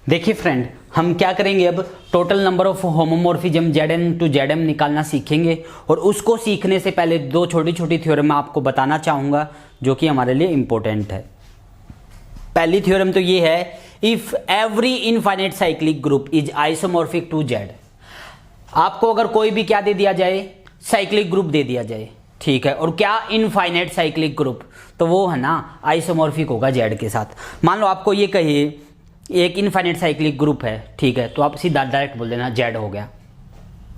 देखिए फ्रेंड, हम क्या करेंगे अब total number of homomorphism Zn to Zm निकालना सीखेंगे। और उसको सीखने से पहले दो छोटी छोटी थ्योरम मैं आपको बताना चाहूँगा जो कि हमारे लिए इम्पोर्टेंट है। पहली थ्योरम तो ये है, if every infinite cyclic group is isomorphic to Z। आपको अगर कोई भी क्या दे दिया जाए, साइक्लिक ग्रुप दे दिया जाए, ठीक है, और क्या इनफाइनाइट साइक्लिक ग्रुप, तो वो है ना आइसोमॉर्फिक होगा Z के साथ। मान लो आपको ये कहिए एक इनफाइनाइट साइक्लिक ग्रुप है, ठीक है, तो आप सीधा डायरेक्ट बोल देना Z हो गया,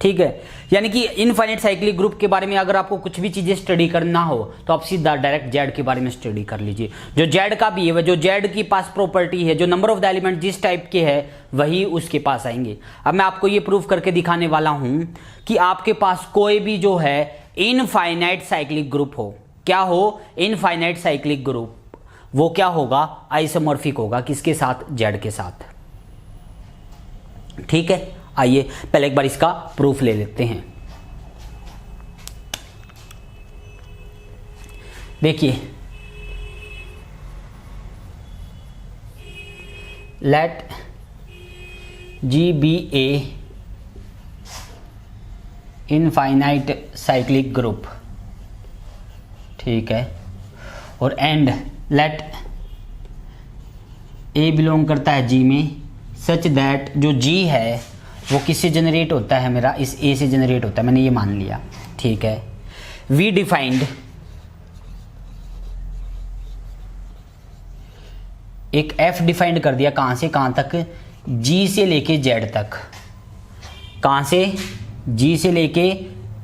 ठीक है। यानी कि इनफाइनाइट साइक्लिक ग्रुप के बारे में अगर आपको कुछ भी चीजें स्टडी करना हो तो आप सीधा डायरेक्ट Z के बारे में स्टडी कर लीजिए। जो Z का भी है, जो Z की पास प्रॉपर्टी है, जो नंबर ऑफ द एलिमेंट जिस टाइप के है वही उसके पास आएंगे। अब मैं आपको ये प्रूव करके दिखाने वाला हूं कि आपके पास कोई भी जो है इनफाइनाइट साइक्लिक ग्रुप हो, क्या हो, इनफाइनाइट साइक्लिक ग्रुप, वो क्या होगा, आइसोमॉर्फिक होगा, किसके साथ, Z के साथ, ठीक है। आइए पहले एक बार इसका प्रूफ ले लेते हैं। देखिए, लेट G बी ए इनफाइनाइट साइक्लिक ग्रुप, ठीक है, और एंड लेट ए बिलोंग करता है G में, सच दैट जो G है वो किससे जनरेट होता है, मेरा इस A से जनरेट होता है, मैंने ये मान लिया, ठीक है। वी डिफाइंड एक F डिफाइंड कर दिया, कहां से कहां तक, G से लेके Z तक, कहां से, G से लेके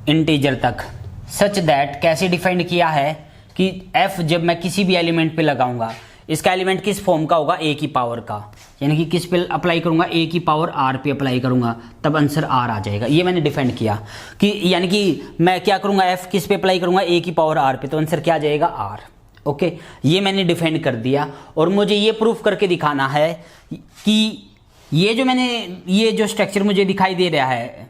इंटीजर तक, सच दैट कैसे डिफाइंड किया है कि F जब मैं किसी भी एलिमेंट पे लगाऊंगा, इसका एलिमेंट किस फॉर्म का होगा, A की पावर का, यानी कि किस पे अप्लाई करूंगा, A की पावर R पे अप्लाई करूंगा, तब आंसर R आ जाएगा। ये मैंने डिफाइंड किया कि यानी कि मैं क्या करूंगा, F किस पे अप्लाई करूंगा, A की पावर R पे, तो आंसर क्या आ जाएगा, R। ओके, ये मैंने डिफाइंड कर दिया। और मुझे ये प्रूफ करके दिखाना है कि ये जो स्ट्रक्चर मुझे दिखाई दे रहा है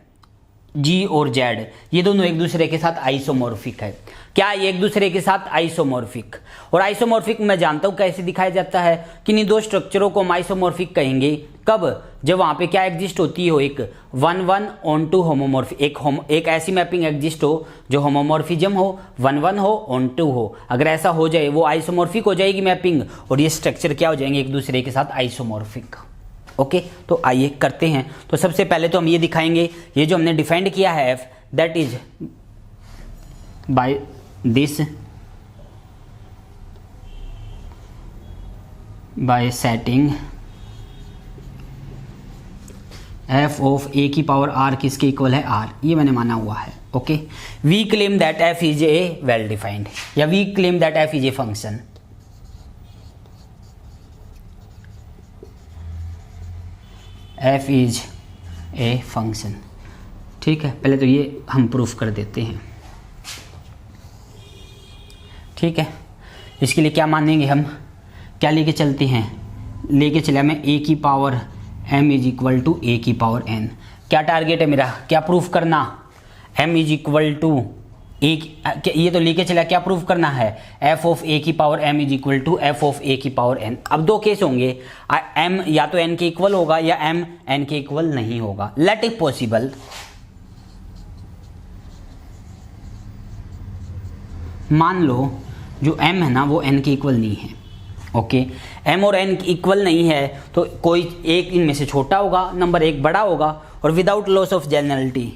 G और Z, ये दोनों एक दूसरे के साथ आइसोमॉर्फिक है। क्या ये एक दूसरे के साथ आइसोमॉर्फिक, और आइसोमॉर्फिक मैं जानता हूं कैसे दिखाया जाता है कि इन दो स्ट्रक्चरों को हम आइसोमॉर्फिक कहेंगे कब, जब वहां पे क्या एग्जिस्ट होती हो, एक 1-1 ऑन-टू होमोमॉर्फिक, एक ऐसी मैपिंग एग्जिस्ट हो जो होमोमॉर्फिज्म हो, 1-1 हो, ऑन-टू हो। अगर ऐसा हो जाए वो आइसोमॉर्फिक हो जाएगी मैपिंग, और ये स्ट्रक्चर क्या हो जाएंगे, एक दूसरे के साथ आइसोमॉर्फिक। ओके, तो आइए करते हैं। तो सबसे पहले तो हम ये दिखाएंगे, ये जो हमने डिफाइंड किया है F, that is by this, by setting F of A की पावर R किसके इक्वल है, R, ये मैंने माना हुआ है। Okay, we claim that F is a well defined, या we claim that F is a function. F is a function, ठीक है। पहले तो ये हम प्रूफ कर देते हैं, ठीक है। इसके लिए क्या मानेंगे हम, क्या लेके चलते हैं, लेके चले हमें A की power M is equal to A की पावर N। क्या टारगेट है मेरा, क्या प्रूफ करना, M इज इक्वल टू ये तो लेके चला, क्या प्रूफ करना है, F ऑफ A की power M is equal to F of A की पावर N। अब दो केस होंगे, M या तो N के इक्वल होगा या M N के इक्वल नहीं होगा। लेट इट पॉसिबल, मान लो जो M है ना वो N के इक्वल नहीं है। ओके, M और N इक्वल नहीं है तो कोई एक इनमें से छोटा होगा, नंबर एक बड़ा होगा, और विदाउट लॉस ऑफ जनरलिटी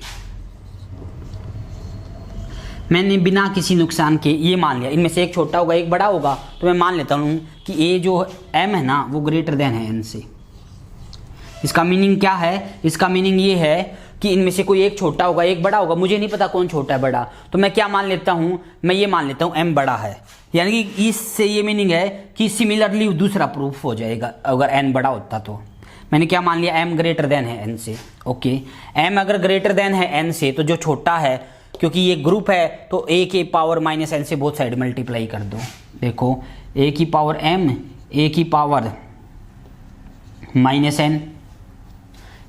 मैंने बिना किसी नुकसान के ये मान लिया, इनमें से एक छोटा होगा एक बड़ा होगा, तो मैं मान लेता हूँ कि ये जो M है ना वो ग्रेटर देन है N से। इसका मीनिंग क्या है, इसका मीनिंग ये है कि इनमें से कोई एक छोटा होगा एक बड़ा होगा, मुझे नहीं पता कौन छोटा है बड़ा, तो मैं क्या मान लेता हूँ, मैं ये मान लेता हूँ M बड़ा है। यानी कि इससे ये मीनिंग है कि सिमिलरली दूसरा प्रूफ हो जाएगा, अगर N बड़ा होता तो मैंने क्या मान लिया, M ग्रेटर देन है N से। ओके, M अगर ग्रेटर देन है N से तो जो छोटा है, क्योंकि ये ग्रुप है तो A के पावर माइनस N से बोथ साइड मल्टीप्लाई कर दो। देखो A की पावर M, A की power minus N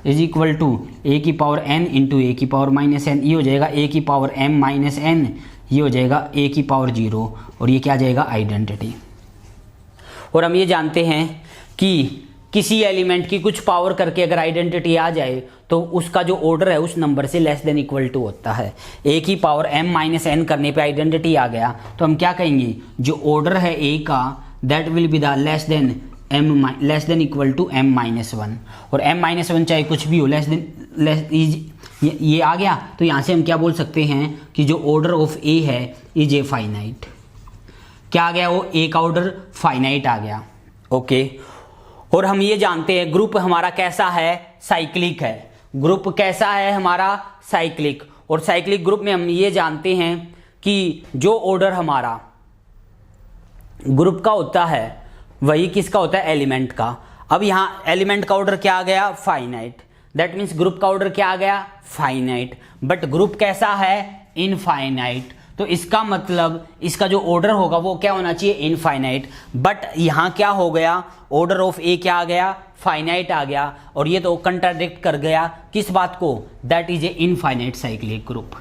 is equal to A की पावर N इंटू A की पावर माइनस N, ये हो जाएगा A की पावर M माइनस N, ये हो जाएगा A की पावर 0, और ये क्या आ जाएगा, आइडेंटिटी। और हम ये जानते हैं कि किसी एलिमेंट की कुछ पावर करके अगर आइडेंटिटी आ जाए तो उसका जो ऑर्डर है उस नंबर से लेस देन इक्वल टू होता है। ए की पावर m माइनस एन करने पे आइडेंटिटी आ गया तो हम क्या कहेंगे, जो ऑर्डर है ए का that will be the less than equal to m minus one, और m माइनस वन चाहे कुछ भी हो ये आ गया। तो यहाँ से हम क्या बोल सकते हैं कि जो ऑर्डर ऑफ ए है इज ए फाइनाइट। क्या आ गया, वो ए का ऑर्डर फाइनाइट आ गया। ओके, और हम ये जानते हैं ग्रुप हमारा कैसा है, साइक्लिक है। ग्रुप कैसा है हमारा, साइक्लिक। और साइक्लिक ग्रुप में हम ये जानते हैं कि जो ऑर्डर हमारा ग्रुप का होता है वही किसका होता है, एलिमेंट का। अब यहाँ एलिमेंट का ऑर्डर क्या आ गया, फाइनाइट। दैट मीन्स ग्रुप का ऑर्डर क्या आ गया, फाइनाइट। बट ग्रुप कैसा है, इनफाइनाइट। तो इसका मतलब इसका जो ऑर्डर होगा वो क्या होना चाहिए, इनफाइनाइट। बट यहाँ क्या हो गया, ऑर्डर ऑफ ए क्या आ गया, फाइनाइट आ गया। और ये तो कंट्राडिक्ट कर गया किस बात को, that is a infinite cyclic group.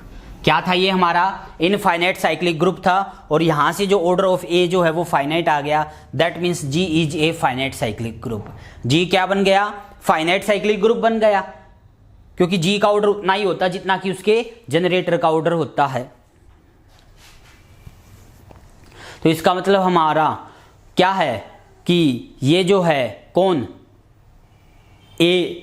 क्या था ये हमारा, इनफाइनाइट साइक्लिक ग्रुप था। और यहाँ से जो ऑर्डर ऑफ ए जो है वो फाइनाइट आ गया, that means G is a finite cyclic group. G क्या बन गया, फाइनाइट साइक्लिक ग्रुप बन गया, क्योंकि जी का ऑर्डर उतना ही होता जितना कि उसके जनरेटर का ऑर्डर होता है। तो इसका मतलब हमारा क्या है कि ये जो है कौन, ए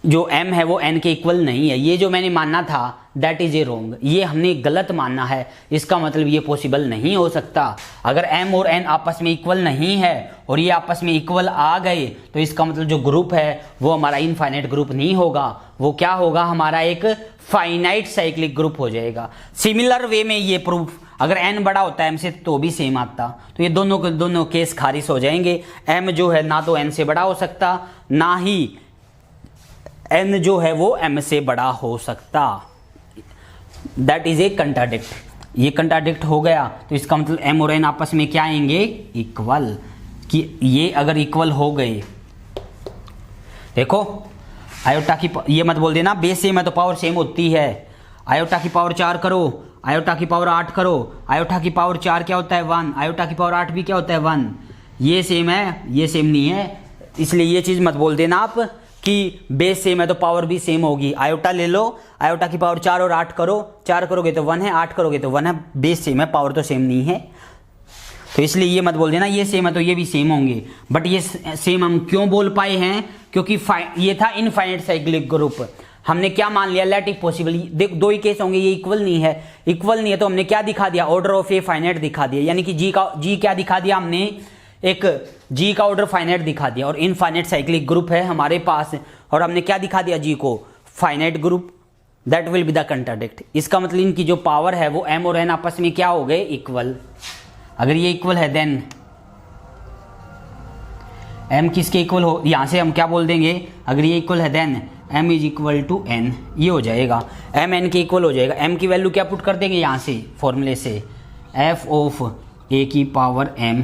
जो m है वो n के इक्वल नहीं है। ये जो मैंने मानना था दैट इज ए रोंग, ये हमने गलत मानना है। इसका मतलब ये पॉसिबल नहीं हो सकता। अगर m और n आपस में इक्वल नहीं है और ये आपस में इक्वल आ गए तो इसका मतलब जो ग्रुप है वो हमारा इनफाइनाइट ग्रुप नहीं होगा, वो क्या होगा, हमारा एक फाइनाइट साइक्लिक ग्रुप हो जाएगा। सिमिलर वे में ये प्रूफ, अगर n बड़ा होता है m से तो भी सेम आता, तो ये दोनों केस खारिज हो जाएंगे। m जो है ना तो n से बड़ा हो सकता, ना ही n जो है वो m से बड़ा हो सकता। That is a contradict. ये कंट्राडिक्ट हो गया तो इसका मतलब m और n आपस में क्या आएंगे, इक्वल। कि ये अगर इक्वल हो गए, देखो आयोटा की, ये मत बोल देना बेस सेम है तो पावर सेम होती है। आयोटा की पावर 4 करो, आयोटा की पावर 8 करो, आयोटा की पावर 4 क्या होता है 1, आयोटा की पावर 8 भी क्या होता है 1। ये सेम है, ये सेम नहीं है, इसलिए ये चीज़ मत बोल देना आप कि बेस सेम है तो पावर भी सेम होगी। आयोटा ले लो, आयोटा की पावर 4 और 8 करो, 4 करोगे तो 1 है, 8 करोगे तो 1 है, बेस सेम है, पावर तो सेम नहीं है। तो इसलिए ये मत बोल देना ये सेम है तो ये भी सेम होंगे। बट ये सेम हम क्यों बोल पाए हैं, क्योंकि ये था इनफाइनाइट साइक्लिक ग्रुप। हमने क्या मान लिया, लेट इट पॉसिबल। देख दो ही केस होंगे, ये इक्वल नहीं है, इक्वल नहीं है तो हमने क्या दिखा दिया, ऑर्डर ऑफ ए फाइनाइट दिखा दिया। यानी कि जी क्या दिखा दिया हमने, एक जी का ऑर्डर फाइनाइट दिखा दिया। और इनफाइनाइट साइक्लिक ग्रुप है हमारे पास और हमने क्या दिखा दिया, जी को finite group. That will be the contradict. इसका मतलब इनकी जो पावर है वो m और n आपस में क्या हो गए, इक्वल। अगर ये इक्वल है देन m किसके इक्वल हो, यहां से हम क्या बोल देंगे, अगर ये इक्वल है then m is equal to n, ये हो जाएगा m n के इक्वल हो जाएगा। m की वैल्यू क्या पुट कर देंगे यहाँ से फॉर्मूले से, f ऑफ a की पावर m,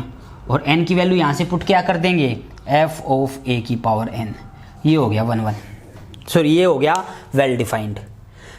और n की वैल्यू यहाँ से पुट क्या कर देंगे, f ऑफ a की पावर n। ये हो गया 1 1, सॉरी ये हो गया वेल डिफाइंड।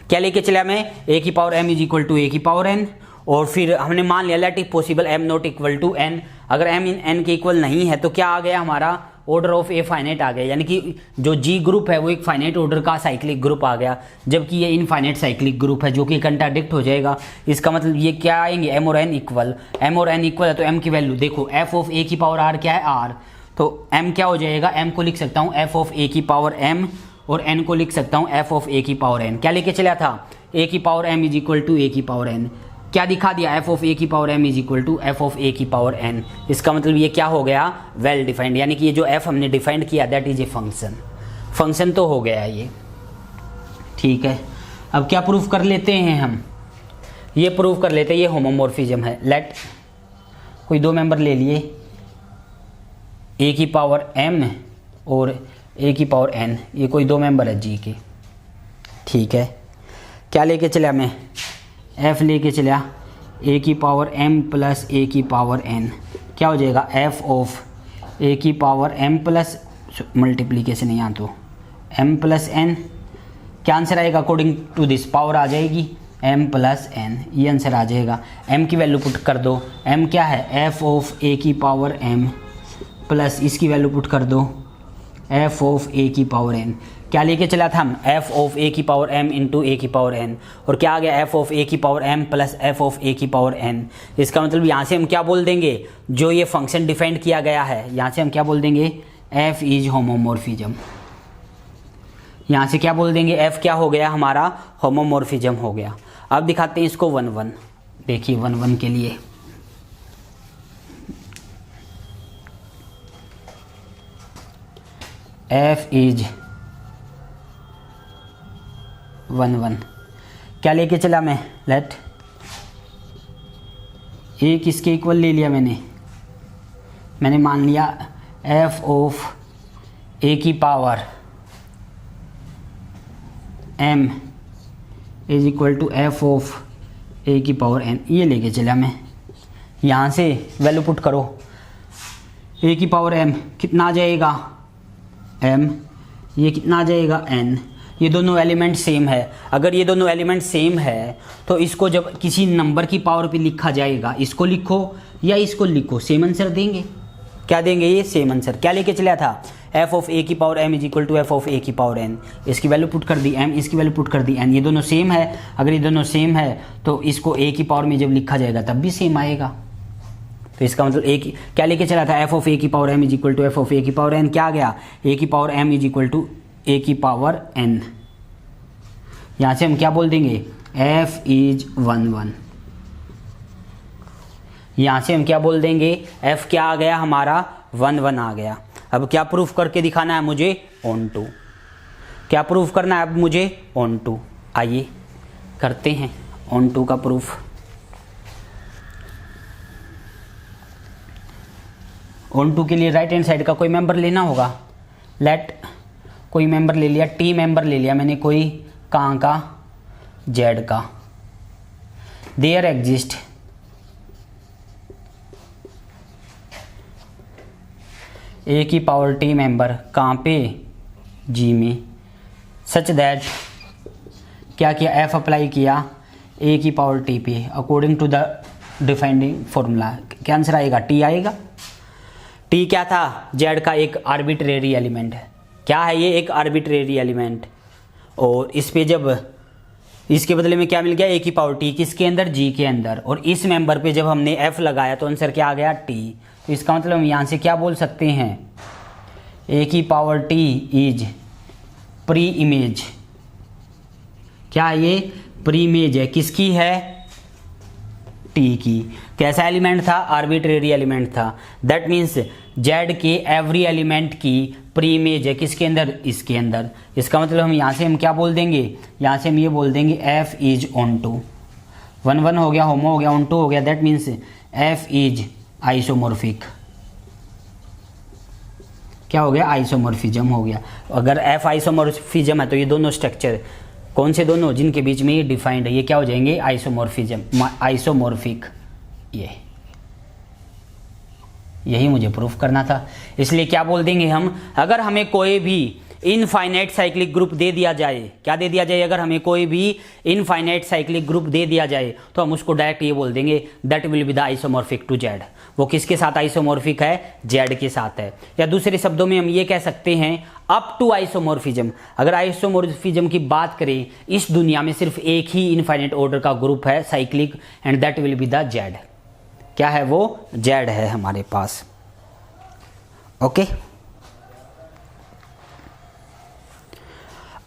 क्या लेके चला मैं, a की power m is equal to a की पावर n, और फिर हमने मान लिया let it possible m not equal to n। अगर m इन n के इक्वल नहीं है तो क्या आ गया हमारा, ऑर्डर ऑफ ए फाइनाइट आ गया। यानी कि जो जी ग्रुप है वो एक फाइनाइट ऑर्डर का साइक्लिक ग्रुप आ गया, जबकि ये इनफाइनाइट साइक्लिक ग्रुप है जो कि कंट्राडिक्ट हो जाएगा। इसका मतलब ये क्या आएंगे, m और n इक्वल। m और n इक्वल है तो m की वैल्यू देखो, f ऑफ a की पावर r क्या है, r, तो m क्या हो जाएगा, m को लिख सकता हूँ f ऑफ a की पावर m, और n को लिख सकता हूँ f ऑफ a की पावर n। क्या लेके चला था, a की power m is equal to a की पावर n। क्या दिखा दिया, f ऑफ a की power m is equal to f of a की पावर n। इसका मतलब ये क्या हो गया, वेल डिफाइंड। यानी कि ये जो f हमने डिफाइंड किया that is a function. Function तो हो गया ये, ठीक है। अब क्या प्रूफ कर लेते हैं हम, ये प्रूफ कर लेते हैं ये होमोमॉर्फिज्म है। लेट कोई दो मेंबर ले लिए, a की पावर m और a की पावर n, ये कोई दो मेंबर है g के, ठीक है। क्या लेके चला मैं, f लेके चला a की पावर m प्लस a की पावर n। क्या हो जाएगा, f ऑफ a की पावर m प्लस मल्टीप्लीकेशन यहाँ तो m प्लस n। क्या आंसर आएगा, अकॉर्डिंग टू दिस पावर आ जाएगी m प्लस n, ये आंसर आ जाएगा। m की वैल्यू पुट कर दो, m क्या है, f ऑफ a की पावर m प्लस इसकी वैल्यू पुट कर दो एफ ऑफ ए की पावर एन। क्या लेके चला था हम, एफ ऑफ ए की पावर एम इंटू ए की पावर एन, और क्या आ गया एफ ऑफ ए की power M plus F of A की पावर एन। इसका मतलब यहाँ से हम क्या बोल देंगे, जो ये फंक्शन डिफाइंड किया गया है यहाँ से हम क्या बोल देंगे, एफ इज होमोमॉर्फिज्म। यहाँ से क्या बोल देंगे, एफ क्या हो गया हमारा, होमोमॉर्फिज्म हो गया। अब दिखाते हैं इसको 1 1। देखिए 1 1 के लिए एफ इज 1 1। क्या लेके चला मैं, लेट ए किसके इक्वल ले लिया मैंने मान लिया एफ ऑफ ए की power M is equal to F of A की पावर एन। ये लेके चला मैं, यहाँ से वैल्यू पुट करो, ए की पावर एम कितना आ जाएगा एम, ये कितना आ जाएगा एन। ये दोनों एलिमेंट सेम है। अगर ये दोनों एलिमेंट सेम है तो इसको जब किसी नंबर की पावर पे लिखा जाएगा, इसको लिखो या इसको लिखो, सेम आंसर देंगे। क्या देंगे, ये सेम आंसर। क्या लेके चला था, एफ ऑफ ए की power M is equal to F of A की पावर एन। इसकी वैल्यू पुट कर दी एम, इसकी वैल्यू पुट कर दी एन। ये दोनों सेम है। अगर ये दोनों सेम है तो इसको ए की पावर में जब लिखा जाएगा तब भी सेम आएगा। तो इसका मतलब ए की क्या लेके चला था, एफ ऑफ ए की power M is equal to F of A की पावर एन। क्या आ गया, ए की power M is equal to A की पावर एन। यहाँ से हम क्या बोल देंगे, एफ इज 1 1। यहाँ से हम क्या बोल देंगे, एफ क्या आ गया हमारा, 1 1 आ गया। अब क्या प्रूफ करके दिखाना है मुझे, ऑन टू। क्या प्रूफ करना है अब मुझे, ऑन टू। आइए करते हैं ऑन टू का प्रूफ। ऑन टू के लिए राइट हैंड साइड का कोई मेंबर लेना होगा। लेट कोई मेंबर ले लिया, टी मेंबर ले लिया मैंने, कोई कहाँ का, जेड का। देयर एग्जिस्ट ए की पावर टी मेंबर कहाँ पे, जी में, सच दैट क्या किया, एफ अप्लाई किया ए की पावर टी पे अकॉर्डिंग टू द डिफाइंडिंग फॉर्मूला। क्या आंसर आएगा, टी आएगा। टी क्या था, जेड का एक आर्बिट्रेरी एलिमेंट है। क्या है ये, एक आर्बिट्रेरी एलिमेंट। और इस पे जब इसके बदले में क्या मिल गया, ए की पावर टी, किसके अंदर, जी के अंदर। और इस मेंबर पे जब हमने एफ लगाया तो आंसर क्या आ गया, टी। तो इसका मतलब हम यहाँ से क्या बोल सकते हैं, ए की power T is pre image. क्या ये प्री इमेज है, किसकी है, टी की। कैसा एलिमेंट था, आर्बिट्रेरी एलिमेंट था। दैट मीन्स जेड के एवरी एलिमेंट की प्री इमेज है, किसके अंदर, इसके अंदर। इसका मतलब हम यहाँ से हम क्या बोल देंगे, यहाँ से हम ये बोल देंगे एफ इज ऑन टू। 1 1 हो गया, होमो हो गया, ऑन टू हो गया। That means F is isomorphic. क्या हो गया, आइसोमॉर्फिज्म हो गया। अगर एफ आइसोमॉर्फिज्म है तो ये दोनों स्ट्रक्चर कौन से दोनों, जिनके बीच में ये डिफाइंड है, ये क्या हो जाएंगे, आइसोमॉर्फिज्म, आइसोमॉर्फिक। यही मुझे प्रूफ करना था। इसलिए क्या बोल देंगे हम, अगर हमें कोई भी इनफाइनाइट साइक्लिक ग्रुप दे दिया जाए, क्या दे दिया जाए, अगर हमें कोई भी इनफाइनाइट साइक्लिक ग्रुप दे दिया जाए तो हम उसको डायरेक्ट ये बोल देंगे that will be the isomorphic to Z. वो किसके साथ आइसोमॉर्फिक है, जेड के साथ है। या दूसरे शब्दों में हम ये कह सकते हैं अप टू आइसोमॉर्फिज्म। अगर आइसोमॉर्फिज्म की बात करें, इस दुनिया में सिर्फ एक ही इनफाइनाइट ऑर्डर का ग्रुप है cyclic, and that will be the Z. क्या है वो, जेड है हमारे पास। ओके,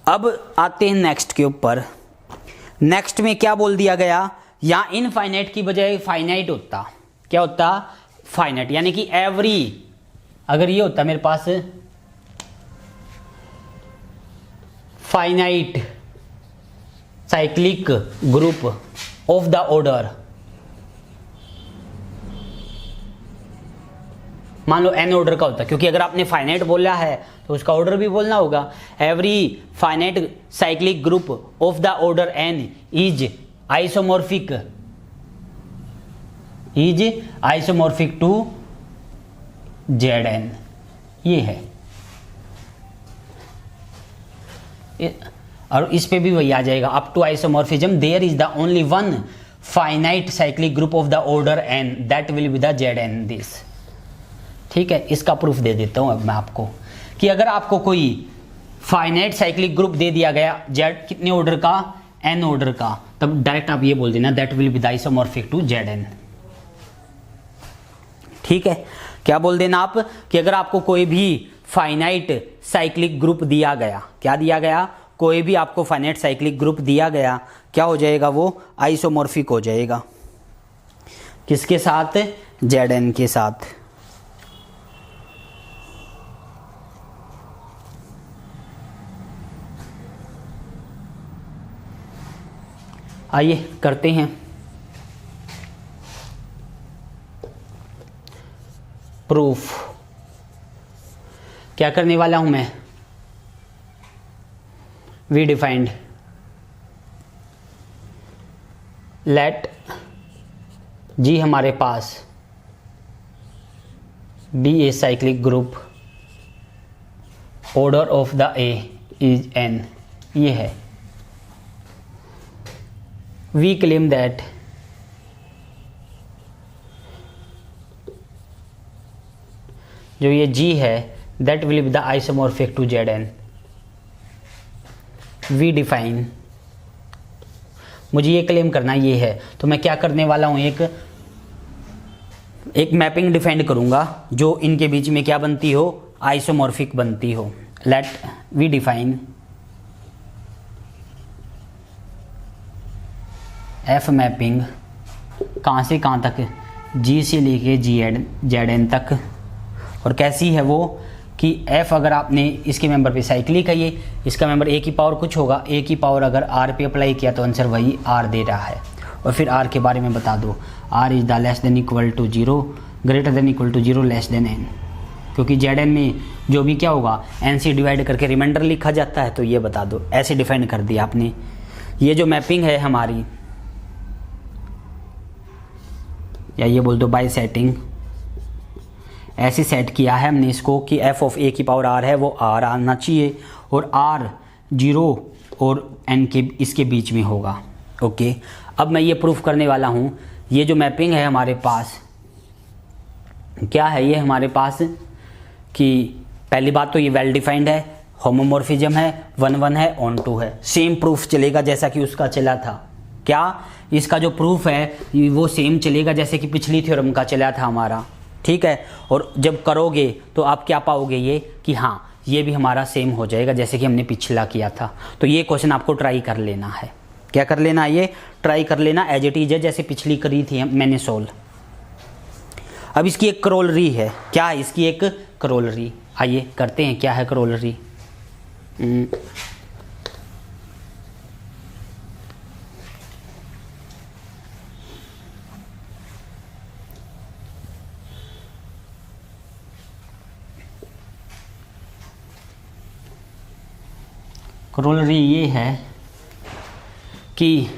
अब आते हैं नेक्स्ट के ऊपर। नेक्स्ट में क्या बोल दिया गया, यहां इनफाइनाइट की बजाय फाइनाइट होता। क्या होता, फाइनाइट। यानी कि एवरी, अगर ये होता मेरे पास finite cyclic group of the order, मान लो एन ऑर्डर का होता, क्योंकि अगर आपने फाइनाइट बोला है तो उसका ऑर्डर भी बोलना होगा। Every finite cyclic group of the order N is isomorphic, to Z N. ये है, और इस पे भी वही आ जाएगा, up to isomorphism there is the only one finite cyclic group of the order N that will be the Z N. This ठीक है, इसका प्रूफ दे देता हूँ अब मैं आपको कि अगर आपको कोई फाइनाइट साइक्लिक ग्रुप दे दिया गया जेड कितने ऑर्डर का, एन ऑर्डर का, तब डायरेक्ट आप ये बोल देना that will be the isomorphic to Z N. ठीक है, क्या बोल देना आप कि अगर आपको कोई भी फाइनाइट साइक्लिक ग्रुप दिया गया, क्या दिया गया, कोई भी आपको फाइनाइट साइक्लिक ग्रुप दिया गया, क्या हो जाएगा, वो आइसोमॉर्फिक हो जाएगा। किसके साथ, जेड एन के साथ। आइए करते हैं प्रूफ। क्या करने वाला हूं मैं, वी डिफाइंड लेट जी हमारे पास be a cyclic group, order of the A is N, ये है। वी क्लेम दैट जो ये G है that will be the isomorphic to Z N. We define, मुझे ये क्लेम करना ये है, तो मैं क्या करने वाला हूं, एक मैपिंग डिफाइन करूंगा जो इनके बीच में क्या बनती हो, आइसोमॉर्फिक बनती हो। Let we define F mapping कहाँ से कहाँ तक, G से लेके जेड एन तक। और कैसी है वो कि f अगर आपने इसके मेंबर पे साइक्लिक है, ये इसका मेंबर a की पावर कुछ होगा, a की पावर अगर r पे अप्लाई किया तो आंसर वही r दे रहा है। और फिर r के बारे में बता दो, r is the less than equal to 0, greater than equal to 0, less than n, क्योंकि जेड एन में जो भी क्या होगा n से डिवाइड करके रिमाइंडर लिखा जाता है, तो ये बता दो। ऐसे डिफाइन कर दिया आपने। ये जो मैपिंग है हमारी, या ये बोल दो बाय सेटिंग, ऐसे सेट किया है हमने इसको कि f ऑफ a की पावर r है वो r आना चाहिए और r 0 और n के इसके बीच में होगा। ओके, अब मैं ये प्रूफ करने वाला हूँ। ये जो मैपिंग है हमारे पास, क्या है ये हमारे पास कि पहली बात तो ये वेल डिफाइंड है, होमोमॉर्फिज्म है, 1 1 है, ऑन 2 है। सेम प्रूफ चलेगा जैसा कि उसका चला था। क्या इसका जो प्रूफ है वो सेम चलेगा जैसे कि पिछली थ्योरम का चला था हमारा। ठीक है, और जब करोगे तो आप क्या पाओगे, ये कि हाँ ये भी हमारा सेम हो जाएगा जैसे कि हमने पिछला किया था। तो ये क्वेश्चन आपको ट्राई कर लेना है। क्या कर लेना है, ये ट्राई कर लेना एज इट इज है जैसे पिछली करी थी मैंने सोल्व। अब इसकी एक करोलरी है। क्या है इसकी एक करोलरी, आइए करते हैं। क्या है करोलरी, करोलरी ये है कि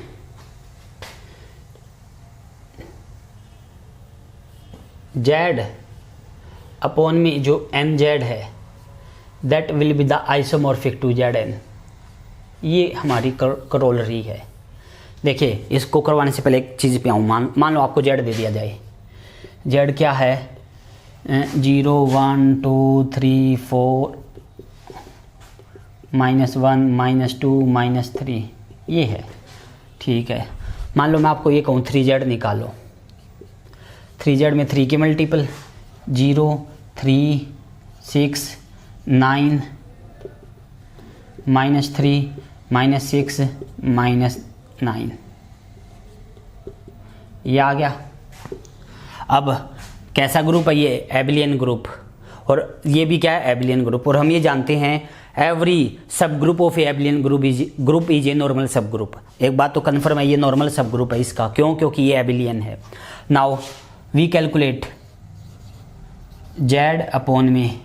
जेड अपॉन में जो एन जेड है that will be the isomorphic to Z N, ये हमारी करोलरी है। देखिए इसको करवाने से पहले एक चीज़ पे आऊँ। मान लो आपको जेड दे दिया जाए। जेड क्या है, 0 1 2 3 4 -1 -2 -3, ये है। ठीक है, मान लो मैं आपको ये कहूँ 3z निकालो। 3z में 3 के मल्टीपल 0 3 6 9 -3 -6 -9, ये आ गया। अब कैसा ग्रुप है ये, एबिलियन ग्रुप। और ये भी क्या है, एबिलियन ग्रुप। और हम ये जानते हैं एवरी सब group of abelian group is a normal सब ग्रुप। एक बात तो कन्फर्म है, ये नॉर्मल सब ग्रुप है इसका। क्यों, क्योंकि ये एबिलियन है। Now we calculate Z upon में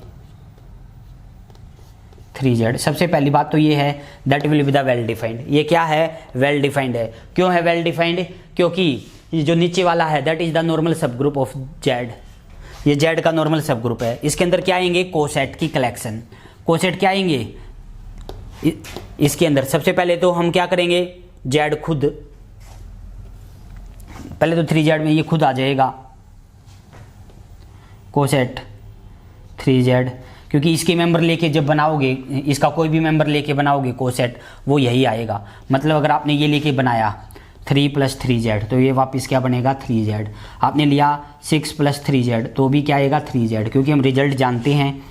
3z। सबसे पहली बात तो ये है that will be the well defined. ये क्या है, वेल डिफाइंड है। क्यों है वेल डिफाइंड, क्योंकि जो नीचे वाला है दैट इज द नॉर्मल सब ग्रुप ऑफ जेड। ये जेड का नॉर्मल सब ग्रुप है। इसके अंदर क्या आएंगे, कोसेट की कलेक्शन। कोसेट क्या आएंगे इसके अंदर, सबसे पहले तो हम क्या करेंगे, जेड खुद, पहले तो 3z में ये खुद आ जाएगा कोसेट 3z, क्योंकि इसके मेंबर लेके जब बनाओगे, इसका कोई भी मेंबर लेके बनाओगे कोसेट, वो यही आएगा। मतलब अगर आपने ये लेके बनाया 3 + 3z तो ये वापस क्या बनेगा 3z। आपने लिया 6 + 3z तो भी क्या आएगा 3z, क्योंकि हम रिजल्ट जानते हैं।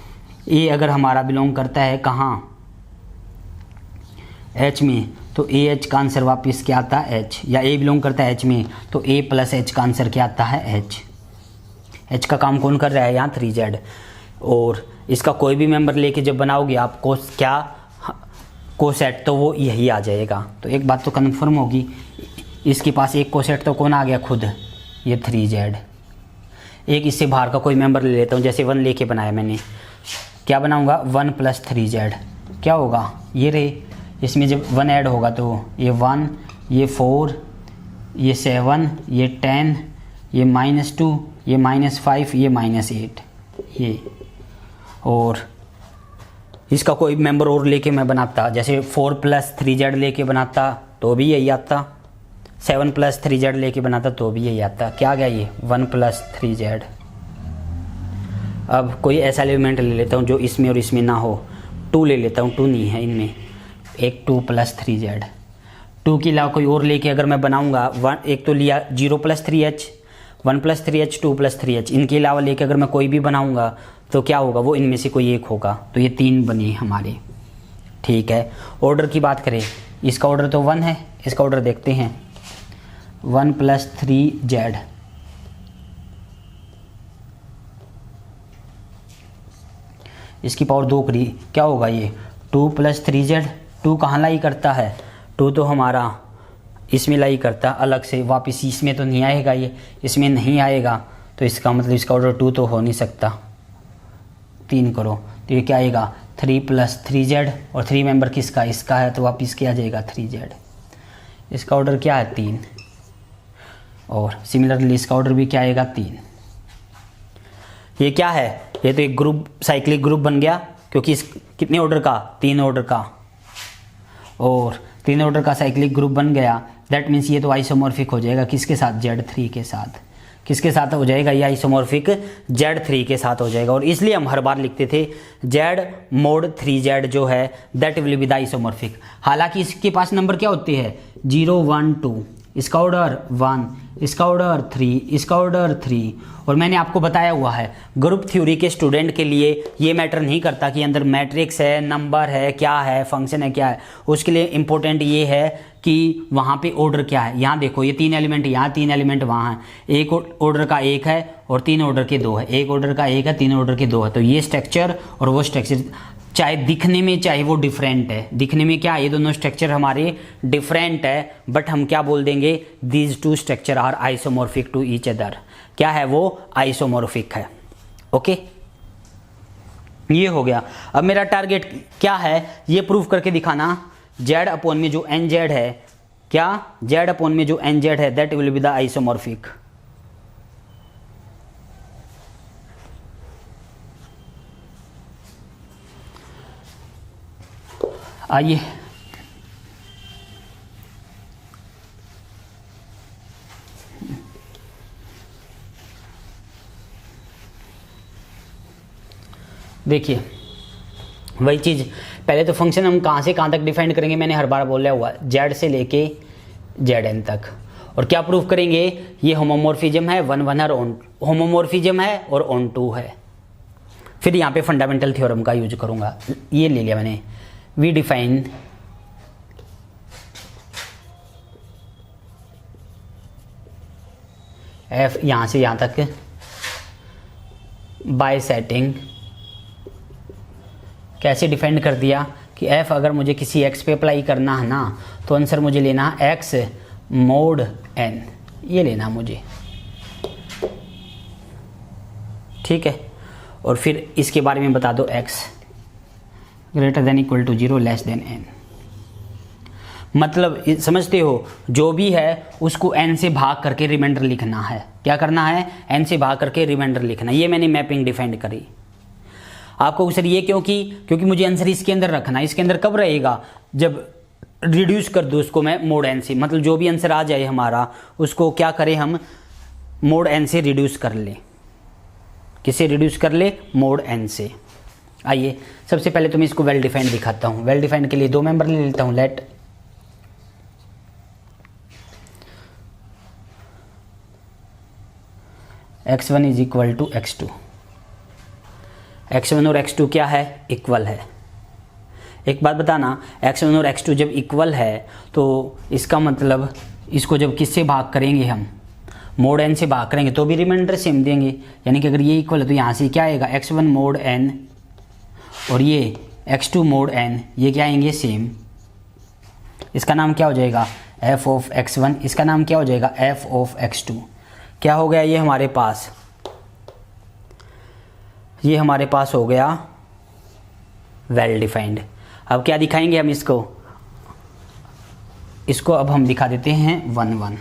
ए अगर हमारा बिलोंग करता है कहाँ, h में, तो ए एच का आंसर वापस क्या आता है h, या ए बिलोंग करता है h में तो a + h का आंसर क्या आता है h का काम कौन कर रहा है यहाँ 3z। और इसका कोई भी मेंबर लेके जब बनाओगे आप क्या कोसेट तो वो यही आ जाएगा। तो एक बात तो कन्फर्म होगी, इसके पास एक कोसेट तो कौन आ गया खुद, ये 3z। एक इससे बाहर का कोई मेंबर ले लेता हूँ, जैसे 1 लेके बनाया मैंने, क्या बनाऊंगा 1 + 3z, क्या होगा ये रहे, इसमें जब 1 ऐड होगा तो ये 1, ये 4, ये 7, ये 10, ये -2, ये -5, ये -8, ये। और इसका कोई मेंबर और लेके मैं बनाता, जैसे 4 + 3z लेके बनाता तो भी यही आता, 7 + 3z लेके बनाता तो भी यही आता। क्या आ गया ये 1 + 3z। अब कोई ऐसा एलिमेंट ले लेता हूँ जो इसमें और इसमें ना हो, 2 ले लेता हूँ, 2 नहीं है इनमें, एक 2 + 3z। 2 के अलावा कोई और लेके अगर मैं बनाऊँगा, एक तो लिया 0 + 3h, 1 + 3h, 2 + 3h, इनके अलावा लेके अगर मैं कोई भी बनाऊँगा तो क्या होगा, वो इनमें से कोई एक होगा। तो ये 3 बने हमारे, ठीक है। ऑर्डर की बात करें, इसका ऑर्डर तो 1 है, इसका ऑर्डर देखते हैं 1 + 3z, इसकी पावर 2 करी, क्या होगा ये 2 + 3z। 2 कहाँ लाई करता है, 2 तो हमारा इसमें लाई करता अलग से, वापस इसमें तो नहीं आएगा, ये इसमें नहीं आएगा, तो इसका मतलब इसका ऑर्डर 2 तो हो नहीं सकता। 3 करो तो ये क्या आएगा 3 + 3z, और 3 मेंबर किसका, इसका है, तो वापस क्या आ जाएगा 3z। इसका ऑर्डर क्या है 3, और सिमिलरली इसका ऑर्डर भी क्या आएगा 3। ये क्या है, ये तो एक ग्रुप, साइक्लिक ग्रुप बन गया, क्योंकि इस कितने ऑर्डर का, 3 ऑर्डर का, और 3 ऑर्डर का साइक्लिक ग्रुप बन गया। दैट मीन्स ये तो आइसोमॉर्फिक हो जाएगा किसके साथ, Z3 के साथ। किसके साथ हो जाएगा, ये आइसोमॉर्फिक Z3 के साथ हो जाएगा। और इसलिए हम हर बार लिखते थे Z mod 3Z जो है that will be the isomorphic. हालांकि इसके पास नंबर क्या होते हैं 0 1 2, इसका ऑर्डर 1, इसका ऑर्डर 3, इसका ऑर्डर 3। और मैंने आपको बताया हुआ है ग्रुप थ्योरी के स्टूडेंट के लिए ये मैटर नहीं करता कि अंदर मैट्रिक्स है, नंबर है, क्या है, फंक्शन है, क्या है। उसके लिए इम्पोर्टेंट ये है कि वहाँ पे ऑर्डर क्या है। यहाँ देखो ये 3 एलिमेंट यहाँ, 3 एलिमेंट वहाँ है, एक ऑर्डर का 1 है और 3 ऑर्डर के 2 है, एक ऑर्डर का 1 है, 3 ऑर्डर के 2 है। तो ये स्ट्रक्चर और वो स्ट्रक्चर चाहे दिखने में चाहे वो डिफरेंट है, दिखने में क्या ये दोनों स्ट्रक्चर हमारे डिफरेंट है, बट हम क्या बोल देंगे these 2 structure are isomorphic to each other. क्या है वो आइसोमॉर्फिक है। ओके, ये हो गया। अब मेरा टारगेट क्या है ये प्रूव करके दिखाना, z अपॉन में जो nz है, क्या z अपॉन में जो nz है that will be the isomorphic. आइए देखिए वही चीज़, पहले तो फंक्शन हम कहाँ से कहाँ तक डिफाइन करेंगे, मैंने हर बार बोला हुआ z से लेके zn तक। और क्या प्रूफ करेंगे, ये होमोमॉर्फिज्म है, 1 1 और होमोमॉर्फिज्म है और ऑन टू है। फिर यहाँ पे फंडामेंटल थ्योरम का यूज करूँगा, ये ले लिया मैंने, वी डिफाइन f यहाँ से यहाँ तक बाय सेटिंग। कैसे डिफाइन कर दिया कि f अगर मुझे किसी x पे अप्लाई करना है ना, तो आंसर मुझे लेना x mod n, ये लेना मुझे, ठीक है। और फिर इसके बारे में बता दो x greater than equal to 0 less than n। मतलब समझते हो, जो भी है उसको n से भाग करके रिमाइंडर लिखना है। क्या करना है, n से भाग करके रिमाइंडर लिखना। ये मैंने मैपिंग डिफाइन करी आपको सर, ये क्योंकि मुझे आंसर इसके अंदर रखना है। इसके अंदर कब रहेगा, जब रिड्यूस कर दो उसको मैं मोड n से, मतलब जो भी आंसर आ जाए हमारा उसको क्या करें हम मोड n से रिड्यूस कर लें, किससे रिड्यूस कर ले, मोड n से। आइए सबसे पहले तो मैं इसको वेल डिफाइंड दिखाता हूँ। वेल डिफाइंड के लिए दो मेंबर ले लेता हूँ। Late x1 is equal to x2। x1 और x2 क्या है, इक्वल है। एक बात बताना, x1 और x2 जब इक्वल है तो इसका मतलब इसको जब किससे भाग करेंगे हम, मोड n से भाग करेंगे तो भी रिमाइंडर सेम देंगे। यानी कि अगर ये इक्वल है तो यहाँ से क्या आएगा, x1 मोड n और ये x2 मोड n, ये क्या आएंगे, सेम। इसका नाम क्या हो जाएगा, f ऑफ x1, इसका नाम क्या हो जाएगा, f ऑफ x2। क्या हो गया ये हमारे पास, ये हमारे पास हो गया वेल डिफाइंड। अब क्या दिखाएंगे हम इसको अब हम दिखा देते हैं 1 1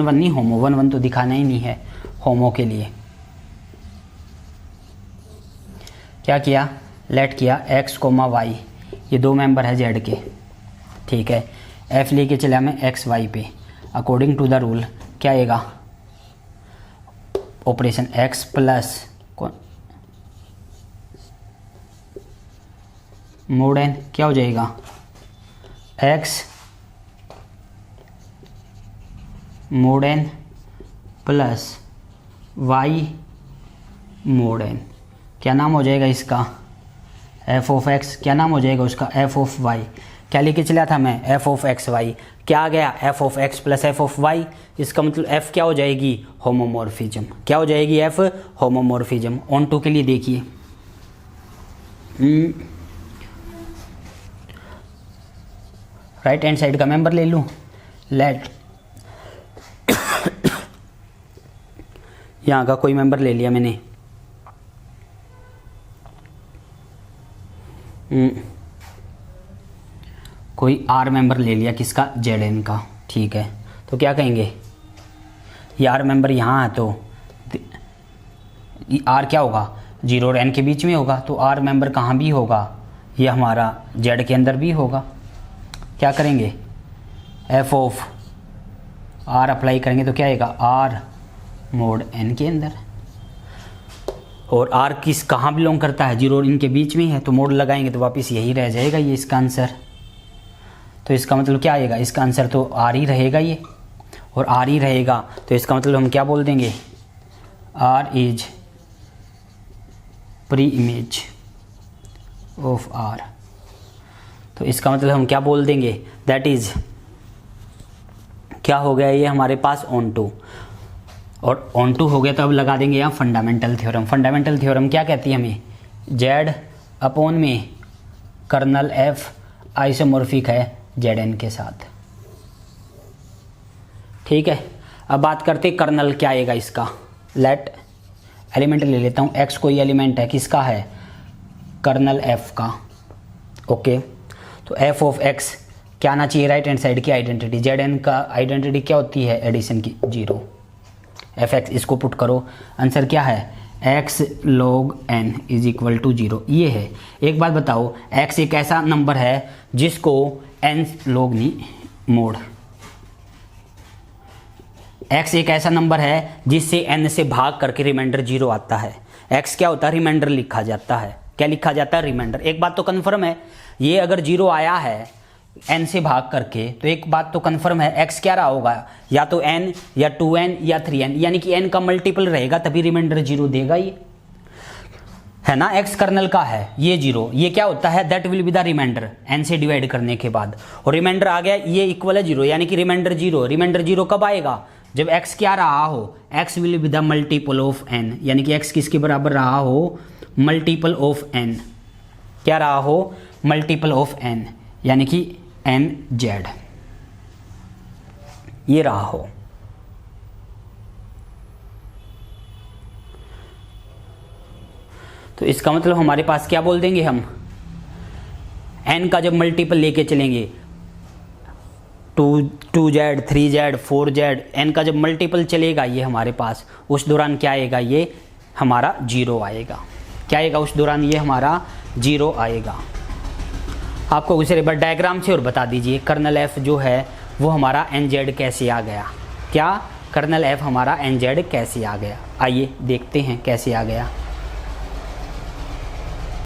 नहीं, होमो 1 1 तो दिखाना ही नहीं है। होमो के लिए क्या किया, लेट किया x, y, ये दो मेंबर है z के, ठीक है। f लेके चला मैं x y पे, अकॉर्डिंग टू द रूल क्या आएगा, operation x plus mode n क्या हो जाएगा, x mode n plus y mode n, क्या नाम हो जाएगा इसका, f ऑफ x, क्या नाम हो जाएगा उसका, f ऑफ y। क्या लेके चला था मैं, f ऑफ x y, क्या आ गया, f of x plus f of y। इसका मतलब f क्या हो जाएगी, होमोमॉर्फिज्म। क्या हो जाएगी, f होमोमॉर्फिज्म। ऑन टू के लिए देखिए, राइट हैंड साइड का मेंबर ले लूँ। लेट यहाँ का कोई मेंबर ले लिया मैंने, कोई आर मेंबर ले लिया, किसका, जेड का, ठीक है। तो क्या कहेंगे, ये आर मेंबर यहाँ है तो आर क्या होगा, 0 और n के बीच में होगा, तो आर मेंबर कहाँ भी होगा, ये हमारा जेड के अंदर भी होगा। क्या करेंगे, f ऑफ r अप्लाई करेंगे तो क्या आएगा, r मोड n के अंदर। और r किस कहाँ बिलोंग करता है, 0 और n के बीच में है, तो मोड लगाएंगे तो वापस यही रह जाएगा ये इसका आंसर। तो इसका मतलब क्या आएगा, इसका आंसर तो r ही रहेगा ये, और r ही रहेगा तो इसका मतलब हम क्या बोल देंगे, r is pre image of r। तो इसका मतलब हम क्या बोल देंगे, दैट इज, क्या हो गया ये हमारे पास ऑन टू। और ऑन टू हो गया तो अब लगा देंगे यहाँ फंडामेंटल थ्योरम। फंडामेंटल थ्योरम क्या कहती है हमें, जेड अपॉन में कर्नल एफ आइसोमॉर्फिक है जेड एन के साथ, ठीक है। अब बात करते कर्नल क्या आएगा इसका, लेट एलिमेंट ले लेता हूँ, एक्स कोई एलिमेंट है, किसका है, कर्नल एफ का, ओके। तो एफ ऑफ एक्स क्या आना चाहिए, राइट हैंड साइड की आइडेंटिटी, जेड एन का आइडेंटिटी क्या होती है, एडिशन की, 0। एफ एक्स इसको पुट करो, आंसर क्या है, X log N is equal to 0, ये है। एक बात बताओ, एक्स एक ऐसा नंबर है जिसको एन लॉग नहीं, मोड, एक्स एक ऐसा नंबर है जिससे एन से भाग करके रिमाइंडर 0 आता है। एक्स क्या होता है, रिमाइंडर लिखा जाता है, क्या लिखा जाता है, रिमाइंडर। एक बात तो कन्फर्म है, ये अगर 0 आया है n से भाग करके, तो एक बात तो कन्फर्म है, x क्या रहा होगा, या तो n या 2n या 3n, यानी कि n का मल्टीपल रहेगा तभी रिमाइंडर 0 देगा ये, है ना। x कर्नल का है, ये 0, ये क्या होता है, that will be the remainder n से डिवाइड करने के बाद, और रिमाइंडर आ गया, ये इक्वल है 0, यानी कि रिमाइंडर 0। रिमाइंडर 0 कब आएगा, जब x क्या रहा हो, x will be the multiple of n, यानी कि x किसके बराबर रहा हो, मल्टीपल ऑफ n, क्या रहा हो, मल्टीपल ऑफ n, यानी कि n z, ये रहा हो। तो इसका मतलब हमारे पास क्या बोल देंगे हम, n का जब मल्टीपल लेके चलेंगे, 2z 3z 4z, n का जब मल्टीपल चलेगा ये हमारे पास, उस दौरान क्या आएगा, ये हमारा 0 आएगा। क्या आएगा उस दौरान, ये हमारा 0 आएगा। आपको उसे एक बार डायग्राम से और बता दीजिए, कर्नल एफ जो है वो हमारा एन जेड कैसे आ गया, क्या कर्नल एफ हमारा एन जेड कैसे आ गया। आइए देखते हैं कैसे आ गया।